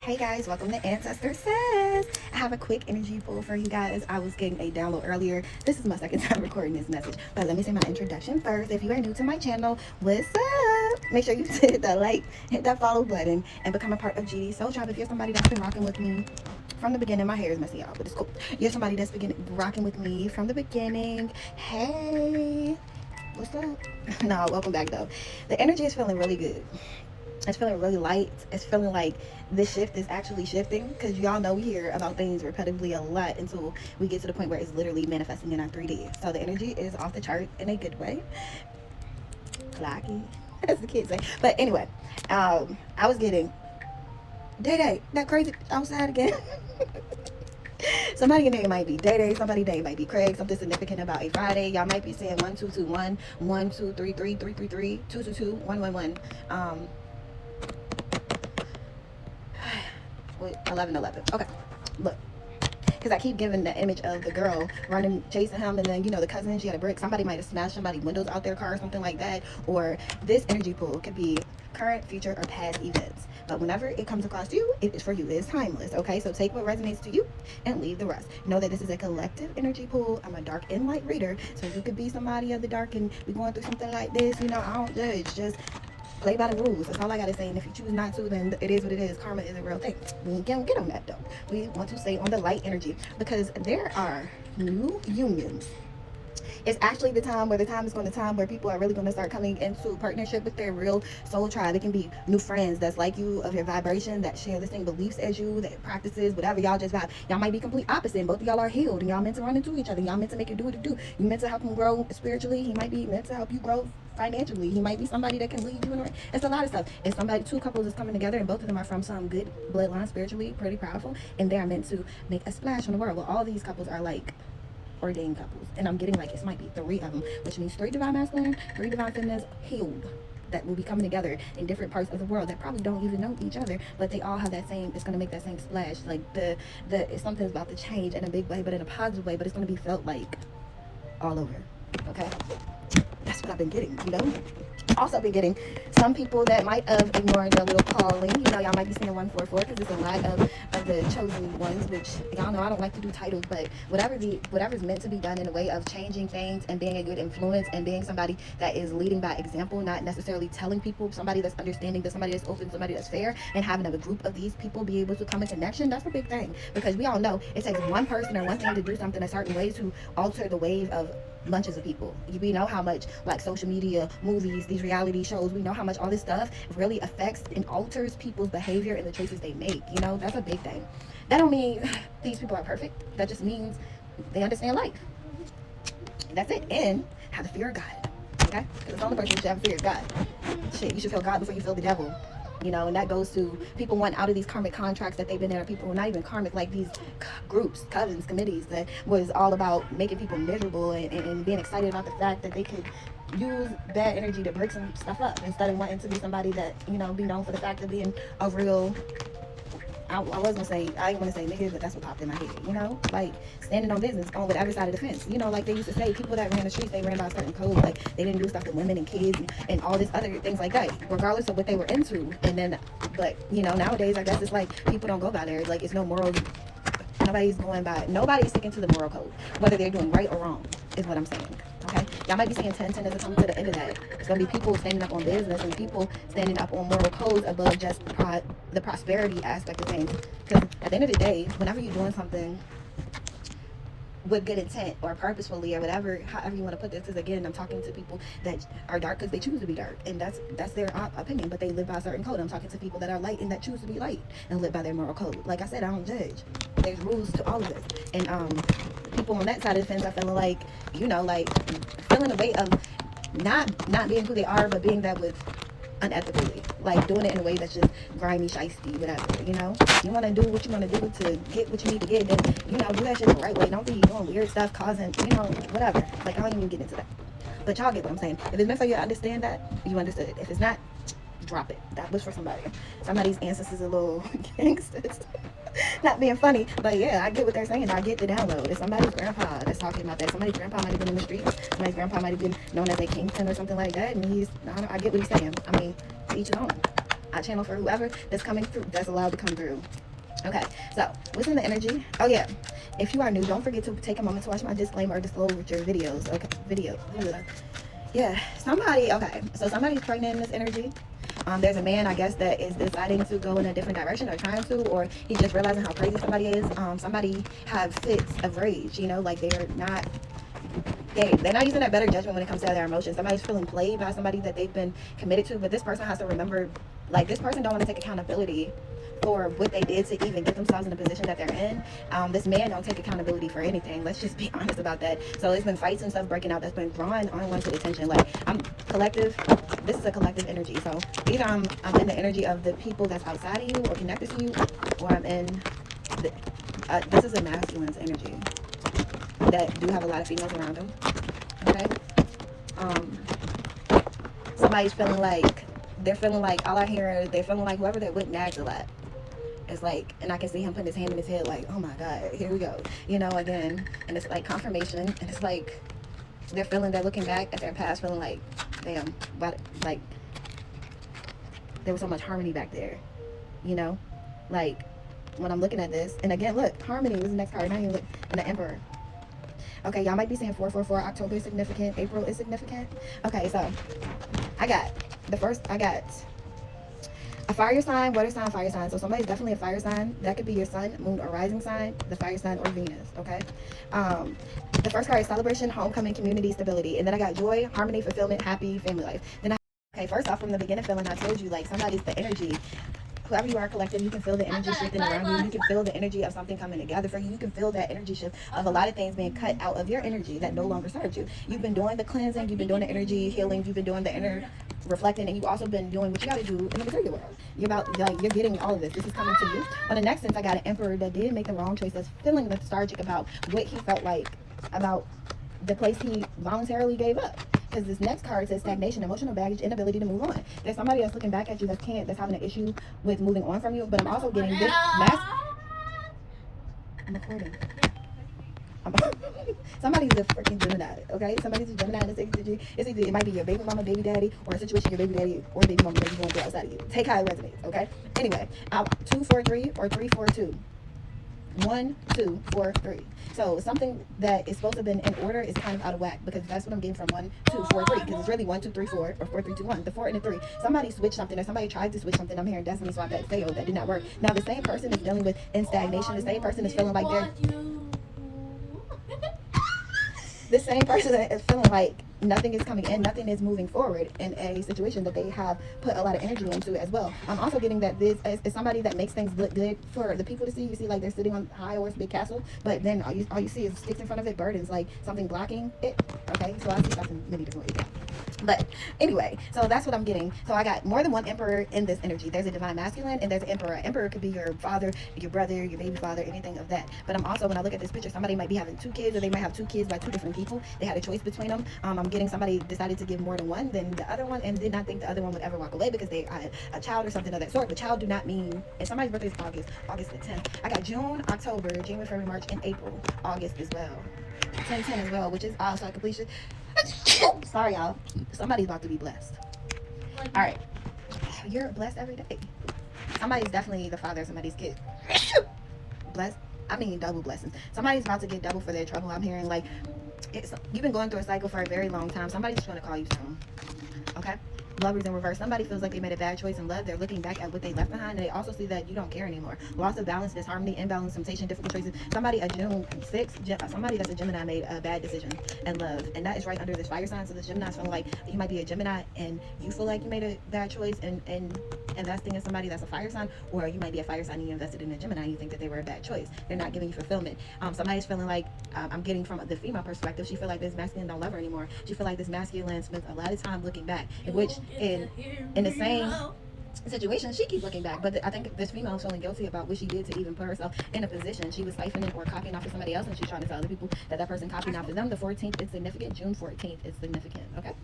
Hey guys, welcome to Ancestor Says. I have a quick energy pull for you guys. I was getting a download earlier. This is my second time recording this message, but let me say my introduction first. If you are new to my channel, what's up? Make sure you hit that like, hit that follow button, and become a part of GD Soul Tribe. If you're somebody that's been rocking with me from the beginning, my hair is messy, y'all, but it's cool. You're somebody that's been rocking with me from the beginning. Hey, what's up? No, welcome back though. The energy is feeling really good. It's feeling really light. It's feeling like this shift is actually shifting, because y'all know we hear about things repetitively a lot until we get to the point where it's literally manifesting in our 3D. So the energy is off the chart in a good way. Clocky, as the kids say. But anyway, I was getting Day, that crazy outside again. Somebody name might be Day, somebody name might be Craig, something significant about a Friday. Y'all might be saying 1221, 1233, 333, 222, 111. 1111. Okay, look, because I keep giving the image of the girl running, chasing him, and then, you know, the cousin, she had a brick. Somebody might have smashed somebody's windows out their car or something like that. Or this energy pool could be current, future, or past events. But whenever it comes across you, it is for you. It is timeless, okay? So take what resonates to you and leave the rest. Know that this is a collective energy pool. I'm a dark and light reader, so you could be somebody of the dark and be going through something like this. You know, I don't judge. Just play by the rules. That's all I gotta say. And if you choose not to, then it is what it is. Karma is a real thing. We can't get on that though. We want to stay on the light energy, because there are new unions. It's actually the time where people are really going to start coming into partnership with their real soul tribe. It can be new friends that's like you, of your vibration, that share the same beliefs as you, that practices whatever y'all just vibe. Y'all might be complete opposite, and both of y'all are healed, and y'all meant to run into each other. Y'all meant to make it do what it do. You meant to help him grow spiritually. He might be meant to help you grow financially. He might be somebody that can lead you in the right. It's a lot of stuff. It's somebody, two couples is coming together, and both of them are from some good bloodline, spiritually pretty powerful, and they are meant to make a splash on the world. Well, all these couples are like ordained couples, and I'm getting like it might be 3 of them, which means 3 divine masculine, 3 divine feminines healed, that will be coming together in different parts of the world that probably don't even know each other, but they all have that same, it's going to make that same splash. Like the something's about to change in a big way, but in a positive way, but it's going to be felt like all over. Okay, that's what I've been getting, you know. Also been getting some people that might have ignored their little calling. You know, y'all might be seeing 144, because it's a lot of the chosen ones, which y'all know I don't like to do titles, but whatever's meant to be done in a way of changing things and being a good influence and being somebody that is leading by example, not necessarily telling people, somebody that's understanding, that somebody that's open, somebody that's fair, and having a group of these people be able to come in connection. That's a big thing, because we all know it takes one person or one thing to do something a certain way to alter the wave of bunches of people. We know how much, like, social media, movies, these reality shows, we know how much all this stuff really affects and alters people's behavior and the choices they make. You know, that's a big thing. That don't mean these people are perfect. That just means they understand life. That's it. And have the fear of God. Okay? Because the only person who should have a fear of God. Shit, you should feel God before you feel the devil. You know, and that goes to people wanting out of these karmic contracts that they've been in, or people who are not even karmic, like these groups, covens, committees that was all about making people miserable and being excited about the fact that they could use bad energy to break some stuff up, instead of wanting to be somebody that, you know, be known for the fact of being a real, I didn't want to say nigga, but that's what popped in my head, you know, like standing on business on whatever side of the fence. You know, like they used to say, people that ran the streets, they ran by a certain code, like they didn't do stuff to women and kids and all this other things like that, regardless of what they were into. And then, but, you know, nowadays, I guess it's like people don't go by there. Like, it's no moral, nobody's sticking to the moral code, whether they're doing right or wrong, is what I'm saying. Okay, y'all might be seeing 10 as it comes to the end of that. It's gonna be people standing up on business and people standing up on moral codes above just the prosperity aspect of things. Because at the end of the day, whenever you're doing something with good intent or purposefully or whatever, however you want to put this, because again, I'm talking to people that are dark because they choose to be dark, and that's their opinion, but they live by a certain code. I'm talking to people that are light and that choose to be light and live by their moral code. Like I said, I don't judge. There's rules to all of this, and people on that side of the fence are feeling like, you know, like feeling the weight of not being who they are, but being that with unethically, like doing it in a way that's just grimy, shiesty, whatever. You know, you want to do what you want to do to get what you need to get, then, you know, do that shit the right way. Don't be doing weird stuff, causing, you know, whatever. Like, I don't even get into that, but y'all get what I'm saying. If it's meant for you to understand that, you understood. If it's not, drop it. That was for somebody's ancestors a little gangsters. Not being funny, but yeah, I get what they're saying. I get the download. It's somebody's grandpa that's talking about that. Somebody's grandpa might have been in the streets. Somebody's grandpa might have been known as a kingpin or something like that, and I get what he's saying. I mean, to each his own. I channel for whoever that's coming through, that's allowed to come through. Okay, so what's in the energy? Oh yeah, if you are new, don't forget to take a moment to watch my disclaimer or disclosure videos. Okay, yeah, somebody, okay, so somebody's pregnant in this energy. There's a man, I guess, that is deciding to go in a different direction, or trying to, or he's just realizing how crazy somebody is. Somebody have fits of rage, you know, like they're not using that better judgment when it comes to their emotions. Somebody's feeling played by somebody that they've been committed to, but this person has to remember, like, this person don't want to take accountability for what they did to even get themselves in the position that they're in. This man don't take accountability for anything. Let's just be honest about that. So there's been fights and stuff breaking out that's been drawing on one's attention. Like, I'm collective. This is a collective energy. So either I'm in the energy of the people that's outside of you or connected to you, or I'm in this is a masculine's energy that do have a lot of females around them. Okay. Somebody's feeling like all I hear is they're feeling like whoever they're with nags a lot. It's like, and I can see him putting his hand in his head like, oh my God, here we go, you know, again. And it's like confirmation, and it's like they're looking back at their past, feeling like, damn, but like there was so much harmony back there, you know. Like when I'm looking at this, and again, look, harmony was the next card. Now you look, and the Emperor. Okay, y'all might be saying 444. October is significant. April is significant. Okay, so I got a fire sign, water sign, fire sign. So somebody's definitely a fire sign. That could be your sun, moon, or rising sign, the fire sign, or Venus. Okay. The first card is celebration, homecoming, community, stability, and then I got joy, harmony, fulfillment, happy, family life. Then okay, first off, from the beginning feeling, I told you, like, somebody's the energy. Whoever you are collective, you can feel the energy shifting around you. You can feel the energy of something coming together for you. You can feel that energy shift of a lot of things being cut out of your energy that no longer serves you. You've been doing the cleansing, you've been doing the energy healing, you've been doing the inner reflecting, and you've also been doing what you got to do in the material world. You're getting all of this. This is coming to you. On the next sense, I got an Emperor that did make the wrong choice, that's feeling lethargic about what he felt like about the place he voluntarily gave up. Because this next card says stagnation, emotional baggage, inability to move on. There's somebody that's looking back at you that's having an issue with moving on from you. But I'm also getting this I'm recording. Somebody's a freaking Gemini, okay? Somebody's a Gemini in this energy. It might be your baby mama, baby daddy, or a situation your baby daddy or baby mama maybe going through outside of you. Take how it resonates, okay? Anyway, 243 or 342. 1, 2, 4, 3. So something that is supposed to have been in order is kind of out of whack, because that's what I'm getting from 1, 2, 4, 3. Because it's really 1, 2, 3, 4, or 4, 3, 2, 1. The 4 and the 3. Somebody switched something, or somebody tried to switch something. I'm hearing destiny swap that failed, that did not work. Now the same person is dealing with in stagnation. The same person is feeling like the same person is feeling like nothing is coming in, nothing is moving forward in a situation that they have put a lot of energy into as well. I'm also getting that this is somebody that makes things look good for the people to see. You see, like, they're sitting on high horse, big castle, but then all you see is sticks in front of it, burdens, like something blocking it. Okay, so I see stuff in many different ways. But anyway, so that's what I'm getting. So I got more than one Emperor in this energy. There's a divine masculine and there's an Emperor. Emperor could be your father, your brother, your baby father, anything of that. But I'm also, when I look at this picture, somebody might be having 2 kids, or they might have 2 kids by 2 different people. They had a choice between them. I'm getting somebody decided to give more than one than the other one, and did not think the other one would ever walk away because they had a child or something of that sort. But child do not mean, and somebody's birthday is August the 10th. I got June, October, January, February, March, and April, August as well. 10-10 as well, which is also a completion. Sorry, y'all. Somebody's about to be blessed. All right, you're blessed every day. Somebody's definitely the father of somebody's kid. Blessed. I mean, double blessings. Somebody's about to get double for their trouble. I'm hearing, like, you've been going through a cycle for a very long time. Somebody's trying to call you soon. Okay. Lovers in reverse. Somebody feels like they made a bad choice in love. They're looking back at what they left behind, and they also see that you don't care anymore. Loss of balance, disharmony, imbalance, temptation, difficult choices. Somebody, a June 6, somebody that's a Gemini made a bad decision in love, and that is right under this fire sign. So this Gemini's feeling like you might be a Gemini and you feel like you made a bad choice and investing in somebody that's a fire sign, or you might be a fire sign and you invested in a Gemini and you think that they were a bad choice. They're not giving you fulfillment. Somebody's feeling like, I'm getting from the female perspective, she feel like this masculine don't love her anymore. She feel like this masculine spends a lot of time looking back, which in the same situation, she keeps looking back. But I think this female is feeling guilty about what she did to even put herself in a position. She was siphoning or copying off of somebody else, and she's trying to tell other people that that person copied off of them. The 14th is significant. June 14th is significant. Okay.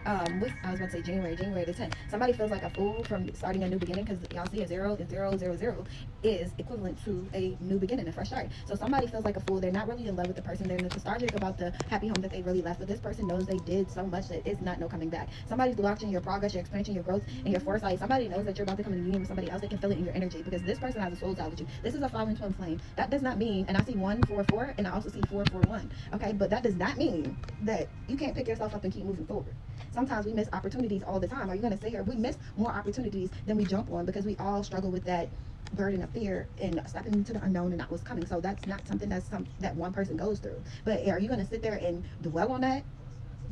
I was about to say January the 10th. Somebody feels like a fool from starting a new beginning because y'all see a 0 and 0 is equivalent to a new beginning, a fresh start. So somebody feels like a fool. They're not really in love with the person. They're nostalgic about the happy home that they really left, but this person knows they did so much that it's not no coming back. Somebody's watching your progress, your expansion, your growth, and your foresight. Somebody knows that you're about to come in union with somebody else. They can feel it in your energy because this person has a soul tie with you. This is a fallen twin flame. That does not mean, and I see 144 and I also see 441. Okay, but that does not mean that you can't pick yourself up and keep moving forward. Sometimes we miss opportunities all the time. Are you going to say here we miss more opportunities than we jump on because we all struggle with that burden of fear and stepping into the unknown and not what's coming. So that's not something that one person goes through. But are you going to sit there and dwell on that?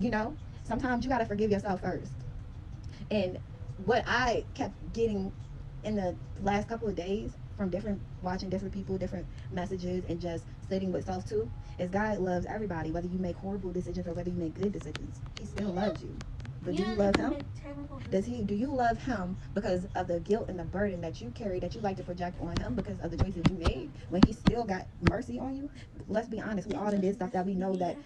You know, sometimes you got to forgive yourself first. And what I kept getting in the last couple of days from watching different people, different messages, and just sitting with self too, is God loves everybody, whether you make horrible decisions or whether you make good decisions. He still loves you. But do you love him? Do you love him because of the guilt and the burden that you carry, that you like to project on him because of the choices you made, when he still got mercy on you? Let's be honest, we all done did stuff that we know that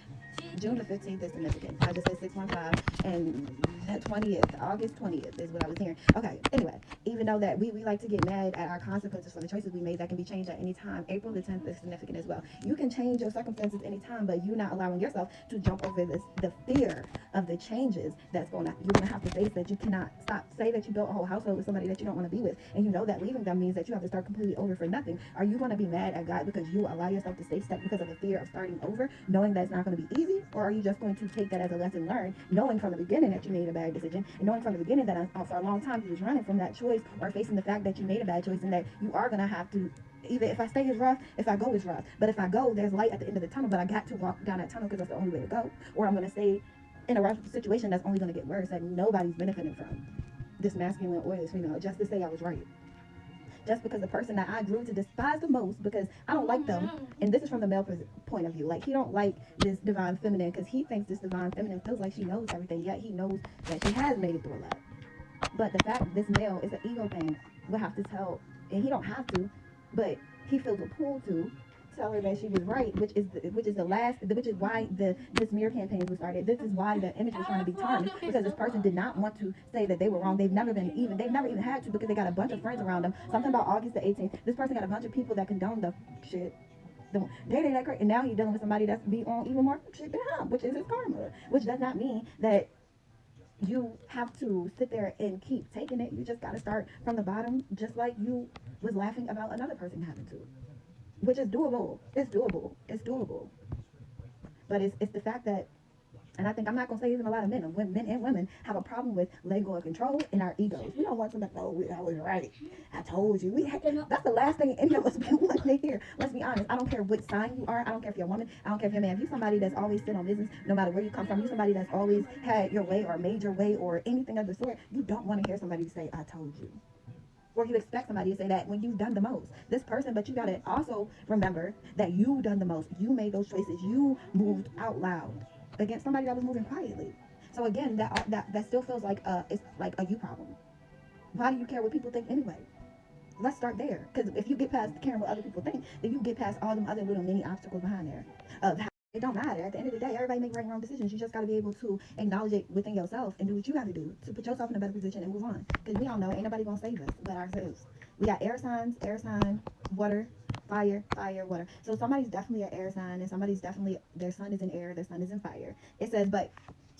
June the 15th is significant. I just said 615, and the 20th, August 20th is what I was hearing. Okay, anyway, even though that we like to get mad at our consequences for the choices we made that can be changed at any time, April the 10th is significant as well. You can change your circumstances anytime, but you're not allowing yourself to jump over the fear of the changes you're gonna have to face, that you cannot stop. Say that you built a whole household with somebody that you don't want to be with, and you know that leaving them means that you have to start completely over for nothing. Are you going to be mad at God because you allow yourself to stay stuck because of the fear of starting over, knowing that it's not going to be easy? Or are you just going to take that as a lesson learned, knowing from the beginning that you made a bad decision, and knowing from the beginning that for a long time you was running from that choice, or facing the fact that you made a bad choice and that you are going to have to, either if I stay is rough, if I go is rough, but if I go, there's light at the end of the tunnel, but I got to walk down that tunnel because that's the only way to go, or I'm going to stay in a rough situation that's only going to get worse, that nobody's benefiting from. This masculine or this female, just to say I was right. Just because the person that I grew to despise the most, because I don't like them, and this is from the male point of view, like he don't like this divine feminine because he thinks this divine feminine feels like she knows everything, yet he knows that she has made it through a lot. But the fact this male is an ego thing, will have to tell, and he don't have to, but he feels a pull to tell her that she was right, which is why the smear campaigns were started. This is why the image was trying to be tarnished, because this person did not want to say that they were wrong. They've never even had to, because they got a bunch of friends around them. Something about August the 18th, this person got a bunch of people that condone the shit. They that great, and now he's dealing with somebody that's be on even more shit than him, which is his karma. Which does not mean that you have to sit there and keep taking it. You just got to start from the bottom, just like you was laughing about another person having to. Which is doable. It's doable. It's doable. But it's the fact that, and I think I'm not gonna say even a lot of men and women have a problem with letting go of control in our egos. We don't want somebody, oh, I was right. I told you. That's the last thing any of us want to hear. Let's be honest. I don't care what sign you are. I don't care if you're a woman. I don't care if you're a man. If you're somebody that's always stood on business, no matter where you come from, you're somebody that's always had your way or made your way or anything of the sort, you don't want to hear somebody say, I told you. Or you expect somebody to say that when you've done the most. This person, but you got to also remember that you've done the most. You made those choices. You moved out loud against somebody that was moving quietly. So again, that still feels like it's like a you problem. Why do you care what people think anyway? Let's start there. Because if you get past caring what other people think, then you get past all them other little mini obstacles behind there. It don't matter. At the end of the day, everybody make right and wrong decisions. You just got to be able to acknowledge it within yourself and do what you got to do to put yourself in a better position and move on. Because we all know ain't nobody going to save us but ourselves. We got air sign, water, fire, water. So somebody's definitely an air sign, and somebody's definitely, their sun is in air, their sun is in fire. It says, but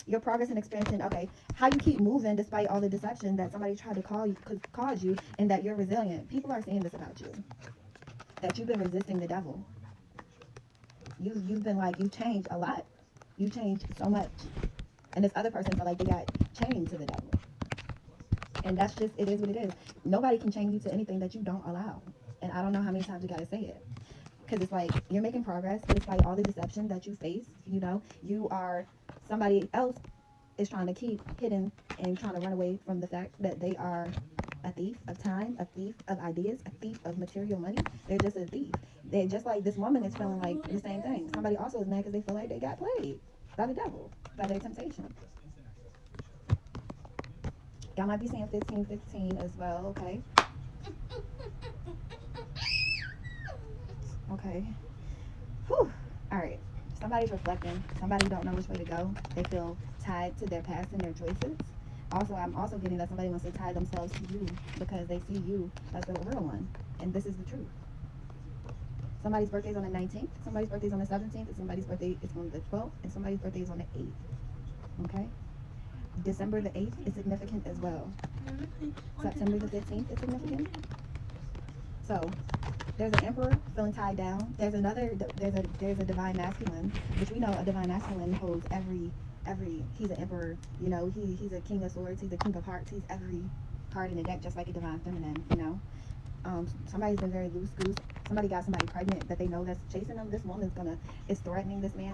your progress and expansion, okay, how you keep moving despite all the deception that somebody tried to cause you, and that you're resilient. People are saying this about you, that you've been resisting the devil. You've been like, you've changed a lot. You've changed so much. And this other person felt like they got chained to the devil. And that's just, it is what it is. Nobody can chain you to anything that you don't allow. And I don't know how many times you got to say it. Because it's like, you're making progress despite all the deception that you face. You know, you are, somebody else is trying to keep hidden and trying to run away from the fact that they are a thief of time, a thief of ideas, a thief of material money. They're just a thief. They're just like this woman is feeling like the same thing. Somebody also is mad because they feel like they got played by the devil, by their temptation. Y'all might be seeing 1515 as well, okay? Okay. Whew. All right. Somebody Somebody's reflecting. Somebody don't know which way to go. They feel tied to their past and their choices. Also, I'm also getting that somebody wants to tie themselves to you because they see you as the real one. And this is the truth. Somebody's birthday is on the 19th, somebody's birthday is on the 17th, and somebody's birthday is on the 12th, and somebody's birthday is on the 8th. Okay? December the 8th is significant as well. September the 15th is significant. So, there's an emperor feeling tied down. There's a divine masculine, which we know a divine masculine holds every he's an emperor, you know, he's a king of swords, he's a king of hearts, he's every card in the deck just like a divine feminine, you know. Somebody's been very loose goose. Somebody got somebody pregnant that they know that's chasing them. This woman's is threatening this man.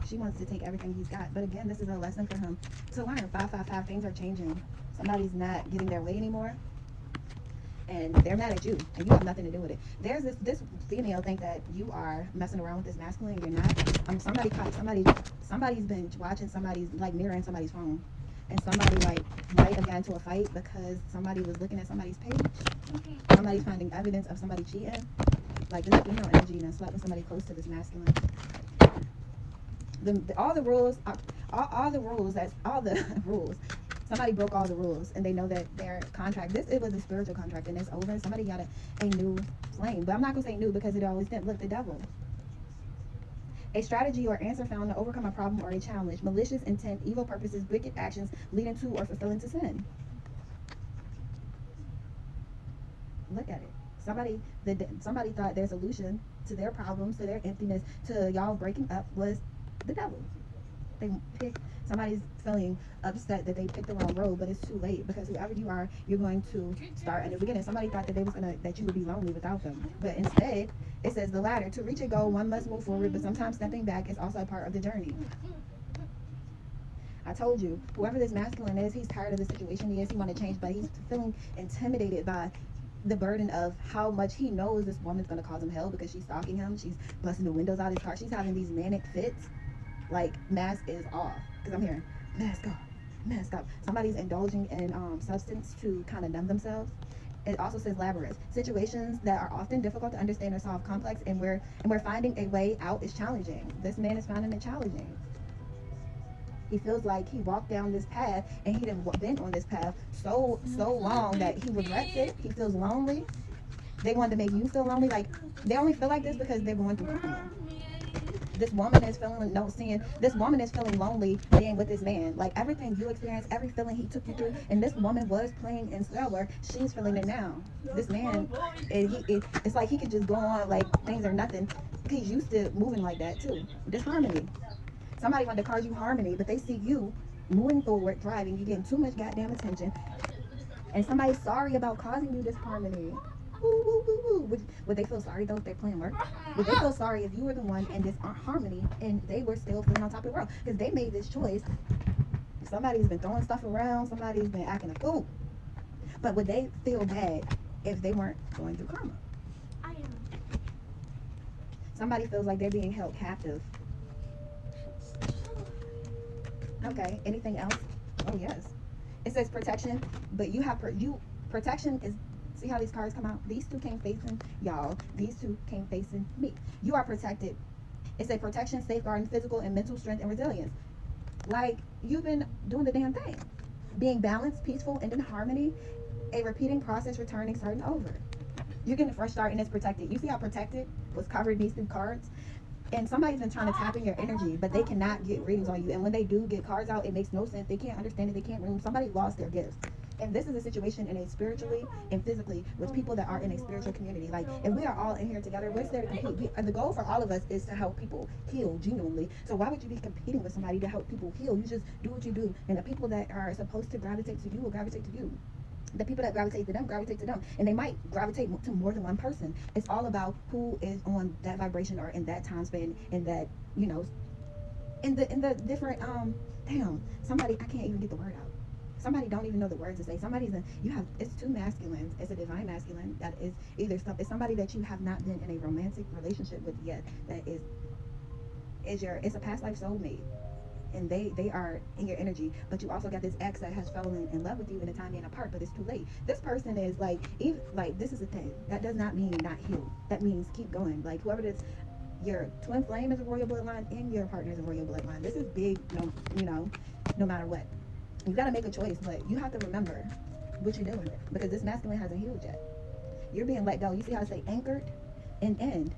She wants to take everything he's got. But again, this is a lesson for him to learn. 555, things are changing. Somebody's not getting their way anymore. And they're mad at you, and you have nothing to do with it. There's this female think that you are messing around with this masculine, and you're not. Somebody's been watching somebody's, like, mirroring somebody's phone, and somebody might have gotten into a fight because somebody was looking at somebody's page. Somebody's finding evidence of somebody cheating. Like, this female energy and slept with somebody close to this masculine. All the rules. Somebody broke all the rules, and they know that their contract, it was a spiritual contract, and it's over. Somebody got a new flame. But I'm not going to say new because it always didn't. Look, the devil. A strategy or answer found to overcome a problem or a challenge. Malicious intent, evil purposes, wicked actions leading to or fulfilling to sin. Look at it. Somebody thought their solution to their problems, to their emptiness, to y'all breaking up was the devil. Somebody's feeling upset that they picked the wrong road, but it's too late because whoever you are, you're going to start at the beginning. Somebody thought that you would be lonely without them, but instead, it says the latter. To reach a goal, one must move forward, but sometimes stepping back is also a part of the journey. I told you, whoever this masculine is, he's tired of the situation he is. He want to change, but he's feeling intimidated by the burden of how much he knows this woman's going to cause him hell because she's stalking him. She's busting the windows out of his car. She's having these manic fits. Like, mask is off. Because I'm hearing, mask off, mask off. Somebody's indulging in substance to kind of numb themselves. It also says labyrinth. Situations that are often difficult to understand or solve, complex, and we're finding a way out is challenging. This man is finding it challenging. He feels like he walked down this path and he didn't been on this path so long that he regrets it. He feels lonely. They want to make you feel lonely. Like, they only feel like this because they're going through trauma. This woman is feeling lonely being with this man. Like, everything you experienced, every feeling he took you through, and this woman was playing in slower, she's feeling it now. This man, it's like he could just go on like things are nothing. He's used to moving like that too. Disharmony. Somebody wanted to cause you harmony, but they see you moving forward, driving, you getting too much goddamn attention, and somebody's sorry about causing you disharmony. Would they feel sorry though if they're playing work? Would they feel sorry if you were the one in this harmony and they were still feeling on top of the world? Because they made this choice. Somebody's been throwing stuff around. Somebody's been acting a fool. But would they feel bad if they weren't going through karma? Somebody feels like they're being held captive. Okay, anything else? Oh yes. It says protection, but protection is. See how these cards come out? These two came facing y'all. These two came facing me. You are protected. It's a protection, safeguarding physical and mental strength and resilience. Like, you've been doing the damn thing. Being balanced, peaceful, and in harmony. A repeating process, returning, starting over. You're getting a fresh start and it's protected. You see how protected was covered in these two cards? And somebody's been trying to tap in your energy, but they cannot get readings on you. And when they do get cards out, it makes no sense. They can't understand it. They can't read them. Somebody lost their gifts. And this is a situation in a spiritually and physically with people that are in a spiritual community. Like, if we are all in here together, we're there to compete. The goal for all of us is to help people heal genuinely. So why would you be competing with somebody to help people heal? You just do what you do. And the people that are supposed to gravitate to you will gravitate to you. The people that gravitate to them. And they might gravitate to more than one person. It's all about who is on that vibration or in that time span, in that, you know, in the different, somebody, I can't even get the word out. Somebody don't even know the words to say. It's two masculines. It's a divine masculine that is it's somebody that you have not been in a romantic relationship with yet. That it's a past life soulmate. And they are in your energy, but you also got this ex that has fallen in love with you in a time being apart, but it's too late. This person is like, this is a thing. That does not mean not healed. That means keep going. Like, whoever this, Your twin flame is a royal bloodline, and your partner is a royal bloodline. This is big, no matter what. You got to make a choice, but you have to remember what you're dealing with, because this masculine hasn't healed yet. You're being let go. You see how I say anchored and end?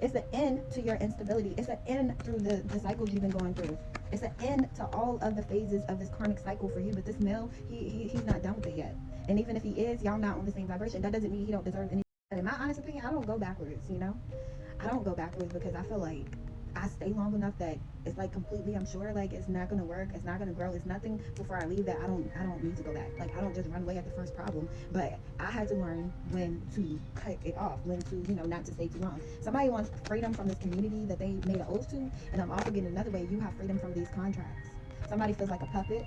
It's an end to your instability. It's an end through the cycles you've been going through. It's an end to all of the phases of this karmic cycle for you. But this male, he's not done with it yet. And even if he is, y'all not on the same vibration. That doesn't mean he don't deserve any. In my honest opinion, I don't go backwards, I don't go backwards because I feel like I stay long enough that it's like completely, I'm sure like it's not gonna work, it's not gonna grow, it's nothing before I leave that I don't need to go back. Like I don't just run away at the first problem, but I had to learn when to cut it off, when to, not to stay too long. Somebody wants freedom from this community that they made an oath to, and I'm also getting another way, you have freedom from these contracts. Somebody feels like a puppet.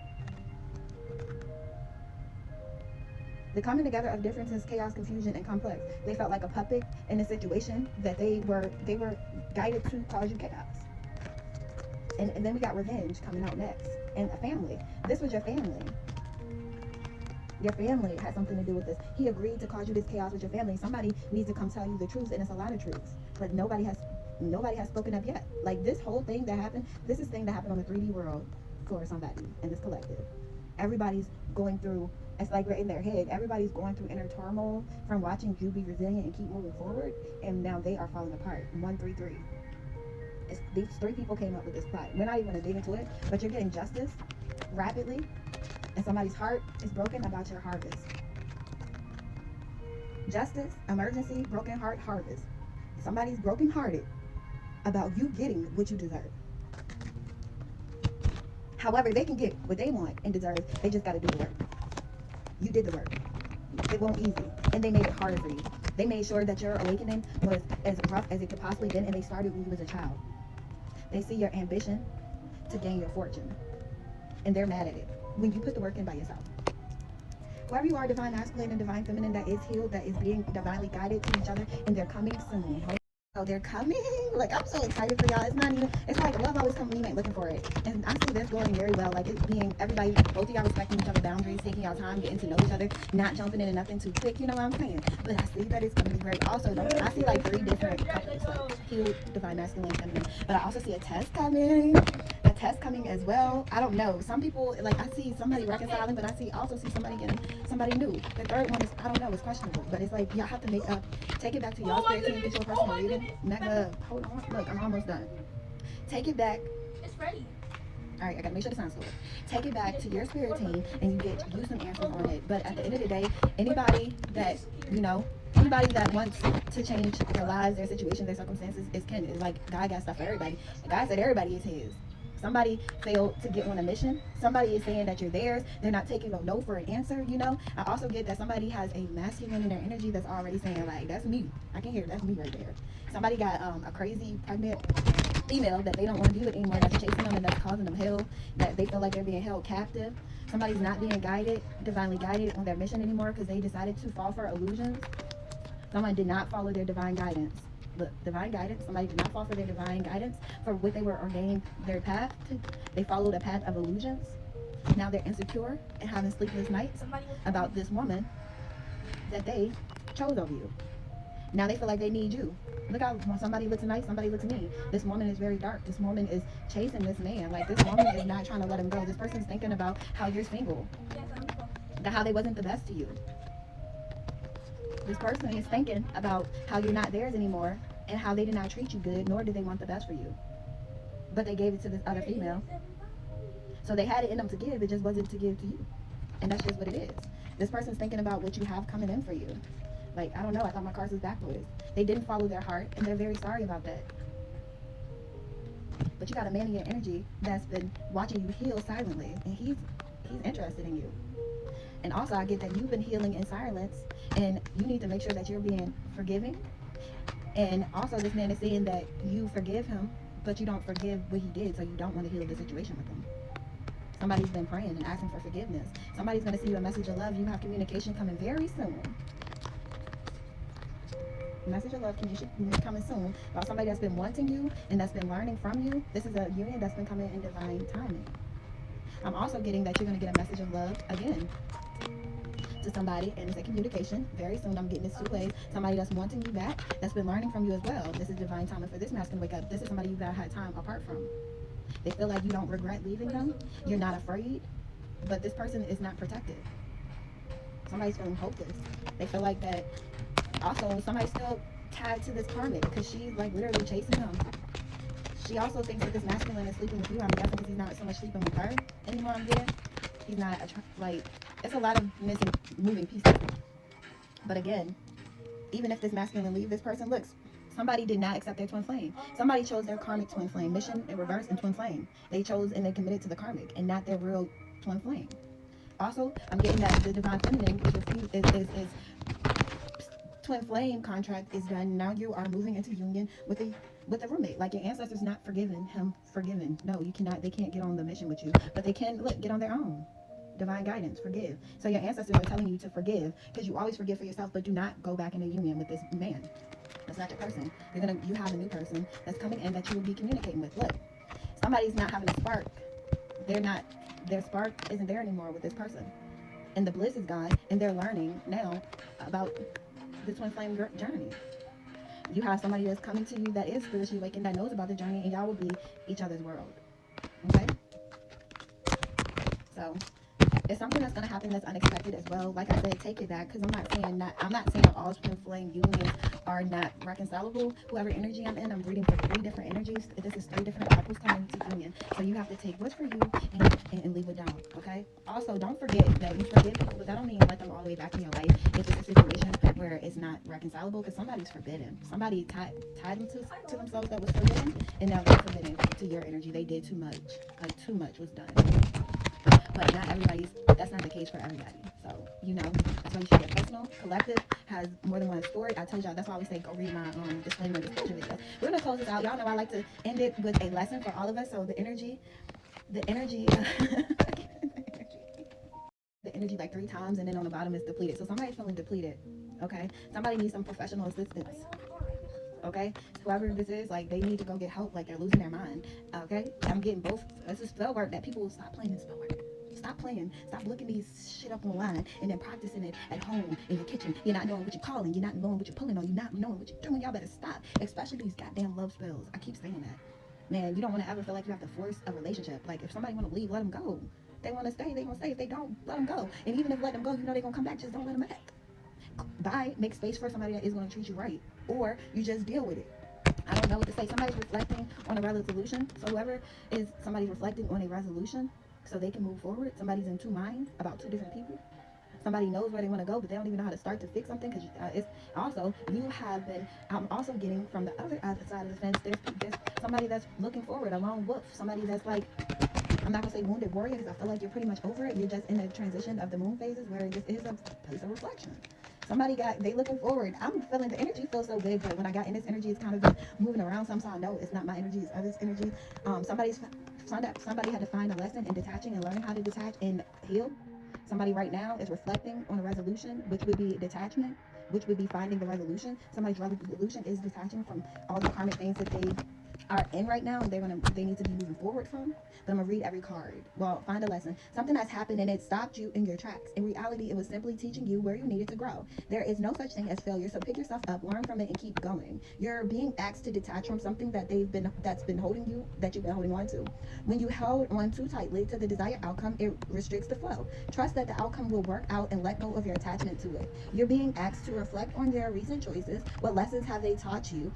The coming together of differences, chaos, confusion, and complex. They felt like a puppet in a situation that they were guided to cause you chaos. And then we got revenge coming out next. And a family. This was your family. Your family had something to do with this. He agreed to cause you this chaos with your family. Somebody needs to come tell you the truth, and it's a lot of truths. But nobody has spoken up yet. Like this whole thing that happened, this is thing that happened on the 3D world for somebody in this collective. Everybody's going through, it's like we're in their head. Everybody's going through inner turmoil from watching you be resilient and keep moving forward, and now they are falling apart. 133. These 3 people came up with this plot. We're not even gonna dig into it, but you're getting justice rapidly, and somebody's heart is broken about your harvest. Justice, emergency, broken heart, harvest. Somebody's brokenhearted about you getting what you deserve. However, they can get what they want and deserve. They just got to do the work. You did the work. It won't easy. And they made it harder for you. They made sure that your awakening was as rough as it could possibly be, and they started when you was a child. They see your ambition to gain your fortune, and they're mad at it when you put the work in by yourself. Whoever you are, divine masculine and divine feminine, that is healed, that is being divinely guided to each other, and they're coming soon. Oh, they're coming. Like, I'm so excited for y'all. It's not even, it's like love always comes when you ain't looking for it. And I see this going very well. Like, it's being everybody, both of y'all respecting each other's boundaries, taking y'all time, getting to know each other, not jumping into nothing too quick, you know what I'm saying? But I see that it's going to be great. Also, I see like 3 different couples, like healed, divine masculine, feminine. But I also see a test coming. A test coming as well. I don't know. Some people, like, I see somebody reconciling, but I also see somebody getting somebody new. The third one is, I don't know, it's questionable. But it's like, y'all have to make up, take it back to y'all spirit team, get your personal reading. Mega, hold on, look, I'm almost done. Take it back. It's ready. All right, I gotta make sure the sound's good. Take it back to your spirit team, and you get you some answers on it. But at the end of the day, anybody that anybody that wants to change their lives, their situations, their circumstances is can. It's like God got stuff for everybody. God said everybody is His. Somebody failed to get on a mission. Somebody is saying that you're theirs. They're not taking a no for an answer, I also get that somebody has a masculine in their energy that's already saying, like, that's me. I can hear that's me right there. Somebody got a crazy pregnant female that they don't want to be with anymore, that's chasing them and that's causing them hell, that they feel like they're being held captive. Somebody's not being guided, divinely guided on their mission anymore because they decided to fall for illusions. Someone did not follow their divine guidance. Look, divine guidance, somebody did not fall for their divine guidance for what they were ordained their path to. They followed a path of illusions. Now they're insecure and having sleepless nights about this woman that they chose over you. Now they feel like they need you. Look how when somebody looks nice, somebody looks mean. This woman is very dark. This woman is chasing this man. Like, this woman is not trying to let him go. This person's thinking about how you're single, how they wasn't the best to you. This person is thinking about how you're not theirs anymore and how they did not treat you good, nor did they want the best for you. But they gave it to this other female. So they had it in them to give, it just wasn't to give to you. And that's just what it is. This person's thinking about what you have coming in for you. Like, I don't know, I thought my cards was backwards. They didn't follow their heart, and they're very sorry about that. But you got a man in your energy that's been watching you heal silently, and he's interested in you. And also, I get that you've been healing in silence, and you need to make sure that you're being forgiving. And also, this man is saying that you forgive him, but you don't forgive what he did, so you don't want to heal the situation with him. Somebody's been praying and asking for forgiveness. Somebody's going to see you a message of love. You have communication coming very soon. Message of love coming soon about somebody that's been wanting you and that's been learning from you. This is a union that's been coming in divine timing. I'm also getting that you're going to get a message of love again. to somebody, and it's a communication. Very soon I'm getting this two ways. Somebody that's wanting you back, that's been learning from you as well. This is divine timing for this masculine wake up. This is somebody you've had time apart from. They feel like you don't regret leaving them. You're not afraid, but this person is not protected. Somebody's feeling hopeless. They feel like that. Also, somebody's still tied to this karmic because she's like literally chasing him. She also thinks that this masculine is sleeping with you. I'm guessing because he's not so much sleeping with her anymore. I'm getting. He's not like, it's a lot of missing moving pieces. But again, even if this masculine leave this person, looks, somebody did not accept their twin flame. Somebody chose their karmic twin flame, mission in reverse and twin flame. They chose and they committed to the karmic and not their real twin flame. Also, I'm getting that the divine feminine is twin flame contract is done. Now you are moving into union with a roommate. Like your ancestors not forgiven him, forgiven. No, you cannot. They can't get on the mission with you, but they can get on their own. Divine guidance, forgive. So your ancestors are telling you to forgive because you always forgive for yourself, but do not go back into union with this man. That's not your person. You have a new person that's coming in that you will be communicating with. Look, somebody's not having a spark. Their spark isn't there anymore with this person, and the bliss is gone, and they're learning now about the twin flame journey. You have somebody that's coming to you that is spiritually awakened, that knows about the journey, and y'all will be each other's world. Okay? So it's something that's going to happen that's unexpected as well. Like I said, take it back, because I'm not saying all twin flame unions are not reconcilable. Whoever energy I'm in, I'm reading for 3 different energies. This is 3 different couples coming to union. So you have to take what's for you and leave it down, okay? Also, don't forget that you forgive people, but that don't mean let them all the way back in your life if it's a situation where it's not reconcilable, because somebody's forbidden. Somebody tied them to themselves that was forbidden, and now they're forbidden to your energy. They did too much. Like, too much was done. But that's not the case for everybody. So, that's why you should get personal. Collective has more than one story. I told y'all, that's why we say go read my disclaimer disclosure video. We're going to close this out. Y'all know I like to end it with a lesson for all of us. So the energy the energy like 3 times, and then on the bottom is depleted. So somebody's feeling depleted, okay? Somebody needs some professional assistance, okay? Whoever this is, like, they need to go get help, like they're losing their mind, okay? I'm getting both. This is spell work that people will stop playing this spell work. Stop playing. Stop looking these shit up online and then practicing it at home in your kitchen. You're not knowing what you're calling. You're not knowing what you're pulling on. You're not knowing what you're doing. Y'all better stop. Especially these goddamn love spells. I keep saying that. Man, you don't want to ever feel like you have to force a relationship. Like, if somebody want to leave, let them go. They want to stay, they going to stay. If they don't, let them go. And even if let them go, they're going to come back. Just don't let them back. Bye. Make space for somebody that is going to treat you right. Or you just deal with it. I don't know what to say. Somebody's reflecting on a resolution. So whoever is, somebody's reflecting on a resolution so they can move forward. Somebody's in 2 minds about 2 different people. Somebody knows where they want to go, but they don't even know how to start to fix something. Because it's also, you have been, I'm also getting from the other side of the fence, there's somebody that's looking forward, a lone wolf. Somebody that's like, I'm not going to say wounded warrior, because I feel like you're pretty much over it. You're just in the transition of the moon phases where this is a place of reflection. Somebody they looking forward. I'm feeling the energy feels so good, but when I got in this energy, it's kind of been moving around. So I know it's not my energy, it's others' energy. Somebody had to find a lesson in detaching and learning how to detach and heal. Somebody right now is reflecting on a resolution, which would be detachment, which would be finding the resolution. Somebody's resolution is detaching from all the karmic things that they are in right now, and they need to be moving forward from. But I'm gonna read every card. Well, find a lesson. Something that's happened and it stopped you in your tracks. In reality, it was simply teaching you where you needed to grow. There is no such thing as failure, so pick yourself up, learn from it, and keep going. You're being asked to detach from something that's been holding you, that you've been holding on to. When you held on too tightly to the desired outcome, it restricts the flow. Trust that the outcome will work out and let go of your attachment to it. You're being asked to reflect on your recent choices. What lessons have they taught you?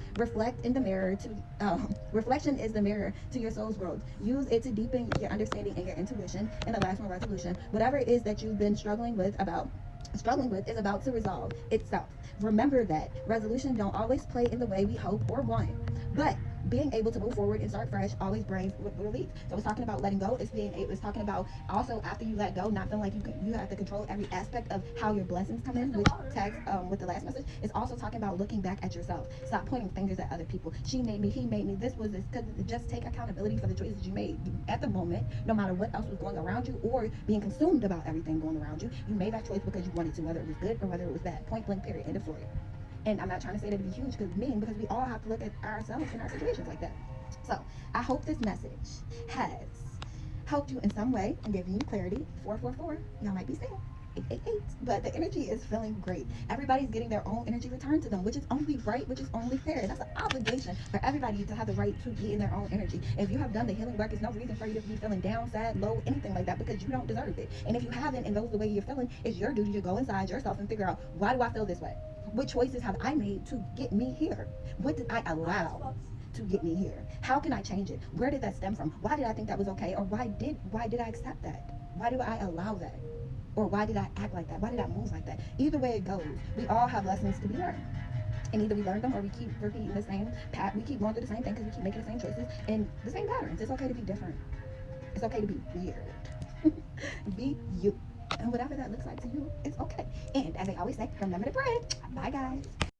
Reflection is the mirror to your soul's growth. Use it to deepen your understanding and your intuition. And the last one, resolution. Whatever it is that you've been struggling with is about to resolve itself. Remember that resolution don't always play in the way we hope or want, but being able to move forward and start fresh always brings relief. So it's talking about letting go. It's talking about also, after you let go, not feeling like you have to control every aspect of how your blessings come in, which tags with the last message. It's also talking about looking back at yourself. Stop pointing fingers at other people. She made me, he made me, this was this. Because just take accountability for the choices you made at the moment, no matter what else was going around you or being consumed about everything going around you. You made that choice because you wanted to, whether it was good or whether it was bad. Point blank, period. End of story. And I'm not trying to say that it'd be huge because we all have to look at ourselves in our situations like that. So I hope this message has helped you in some way and given you clarity. 444, y'all might be saying. 888. But the energy is feeling great. Everybody's getting their own energy returned to them, which is only right, which is only fair. That's an obligation for everybody to have the right to be in their own energy. If you have done the healing work, there's no reason for you to be feeling down, sad, low, anything like that, because you don't deserve it. And if you haven't, and those are the way you're feeling, it's your duty to go inside yourself and figure out, why do I feel this way? What choices have I made to get me here? What did I allow to get me here? How can I change it? Where did that stem from? Why did I think that was okay? Or why did I accept that? Why do I allow that? Or why did I act like that? Why did I move like that? Either way it goes, we all have lessons to be learned. And either we learn them or we keep repeating the same path. We keep going through the same thing because we keep making the same choices and the same patterns. It's okay to be different. It's okay to be weird. Be you. And whatever that looks like to you, it's okay. And as I always say, remember to pray. Bye, guys.